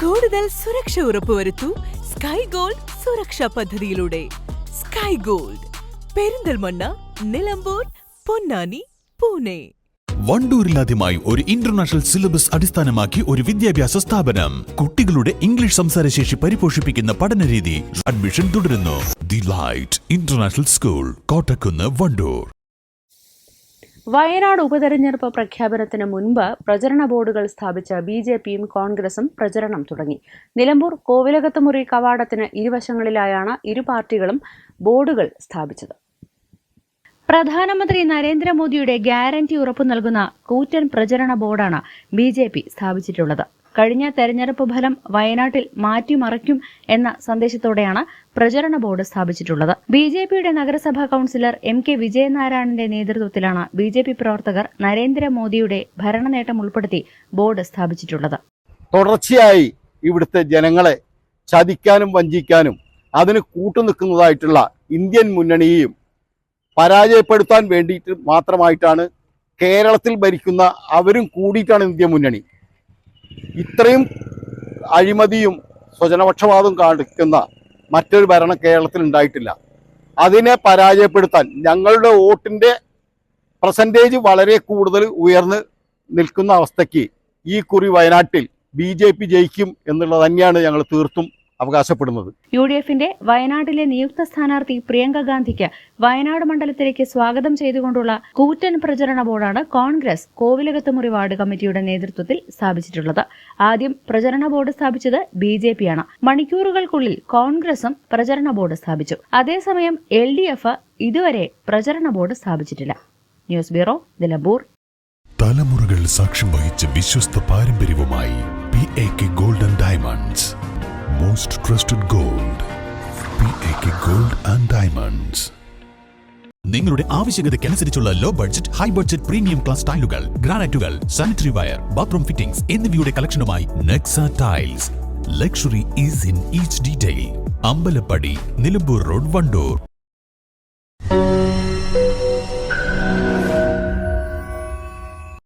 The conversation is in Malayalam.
കൂടുതൽ സുരക്ഷ ഉറപ്പുവരുത്തൂ സ്കൈ ഗോൾഡ് സുരക്ഷാ പദ്ധതിയിലൂടെ. Sky gold, Perinthalmanna, Nilambur, Ponnani, Pune. വണ്ടൂരിലാദ്യമായി ഒരു ഇന്റർനാഷണൽ സിലബസ് അടിസ്ഥാനമാക്കി ഒരു വിദ്യാഭ്യാസ സ്ഥാപനം. കുട്ടികളുടെ ഇംഗ്ലീഷ് സംസാരശേഷി പരിപോഷിപ്പിക്കുന്ന പഠനരീതി. അഡ്മിഷൻ തുടരുന്നു. The light international school, Kottakkunnu, Wandoor. Wayanad ഉപതെരഞ്ഞെടുപ്പ് പ്രഖ്യാപനത്തിന് മുൻപ് പ്രചരണ ബോർഡുകൾ സ്ഥാപിച്ച ബിജെപിയും കോൺഗ്രസും പ്രചരണം തുടങ്ങി. നിലമ്പൂർ കോവിലകത്തുമുറി കവാടത്തിന് ഇരുവശങ്ങളിലായാണ് ഇരു പാർട്ടികളും ബോർഡുകൾ സ്ഥാപിച്ചത്. പ്രധാനമന്ത്രി നരേന്ദ്രമോദിയുടെ ഗ്യാരണ്ടി ഉറപ്പു നൽകുന്ന കൂറ്റൻ പ്രചരണ ബോർഡാണ് ബിജെപി സ്ഥാപിച്ചിട്ടുള്ളത്. കഴിഞ്ഞ തെരഞ്ഞെടുപ്പ് ഫലം വയനാട്ടിൽ മാറ്റിമറിക്കും എന്ന സന്ദേശത്തോടെയാണ് പ്രചരണ ബോർഡ് സ്ഥാപിച്ചിട്ടുള്ളത്. ബിജെപിയുടെ നഗരസഭാ കൌൺസിലർ എം കെ വിജയനാരായണന്റെ നേതൃത്വത്തിലാണ് ബിജെപി പ്രവർത്തകർ നരേന്ദ്രമോദിയുടെ ഭരണനേട്ടം ഉൾപ്പെടുത്തി ബോർഡ് സ്ഥാപിച്ചിട്ടുള്ളത്. തുടർച്ചയായി ഇവിടുത്തെ ജനങ്ങളെ ചതിക്കാനും വഞ്ചിക്കാനും അതിന് കൂട്ടുനിൽക്കുന്നതായിട്ടുള്ള ഇന്ത്യൻ മുന്നണിയെയും പരാജയപ്പെടുത്താൻ വേണ്ടിയിട്ട് മാത്രമായിട്ടാണ് കേരളത്തിൽ ഭരിക്കുന്ന അവരും കൂടിയിട്ടാണ് ഇന്ത്യ മുന്നണി. ഇത്രയും അഴിമതിയും സ്വജനപക്ഷപാതവും കാണിക്കുന്ന മറ്റൊരു ഭരണം കേരളത്തിൽ ഉണ്ടായിട്ടില്ല. അതിനെ പരാജയപ്പെടുത്താൻ ഞങ്ങളുടെ വോട്ടിൻ്റെ പെർസെൻറ്റേജ് വളരെ കൂടുതൽ ഉയർന്ന് നിൽക്കുന്ന അവസ്ഥയ്ക്ക് ഈ കുറി വയനാട്ടിൽ BJP ജയിക്കും എന്നുള്ളത് തന്നെയാണ് ഞങ്ങൾ തീർത്തും അവകാശപ്പെടുന്നത്. UDFന്റെ വയനാട്ടിലെ നിയുക്ത സ്ഥാനാർത്ഥി പ്രിയങ്ക ഗാന്ധിക്ക് വയനാട് മണ്ഡലത്തിലേക്ക് സ്വാഗതം ചെയ്തുകൊണ്ടുള്ള കൂറ്റൻ പ്രചരണ ബോർഡാണ് കോൺഗ്രസ് കോവിലകത്തുമുറി വാർഡ് കമ്മിറ്റിയുടെ നേതൃത്വത്തിൽ സ്ഥാപിച്ചിട്ടുള്ളത്. ആദ്യം പ്രചരണ ബോർഡ് സ്ഥാപിച്ചത് BJPയാണ്. മണിക്കൂറുകൾക്കുള്ളിൽ കോൺഗ്രസും പ്രചരണ ബോർഡ് സ്ഥാപിച്ചു. അതേസമയം LDF ഇതുവരെ പ്രചരണ ബോർഡ് സ്ഥാപിച്ചിട്ടില്ല. News bureau, Nilambur. തലമുറകൾ സാക്ഷ്യം വഹിച്ച വിശ്വസ്ത പാരമ്പര്യവുമായി PAK Gold and Diamonds. Most trusted gold. PAK Gold and Diamonds. നിങ്ങളുടെ ആവശ്യകതയ്ക്കനുസരിച്ചുള്ള low budget, high budget, premium class ടൈലുകൾ, ഗ്രാനൈറ്റുകൾ, സാനിറ്ററി വയർ, ബാത്റൂം ഫിറ്റിംഗ്സ് എന്നിവയുടെ കളക്ഷനുമായി Nexa tiles. Luxury is in each detail. Ambalappadi, Nilambur road, Wandoor.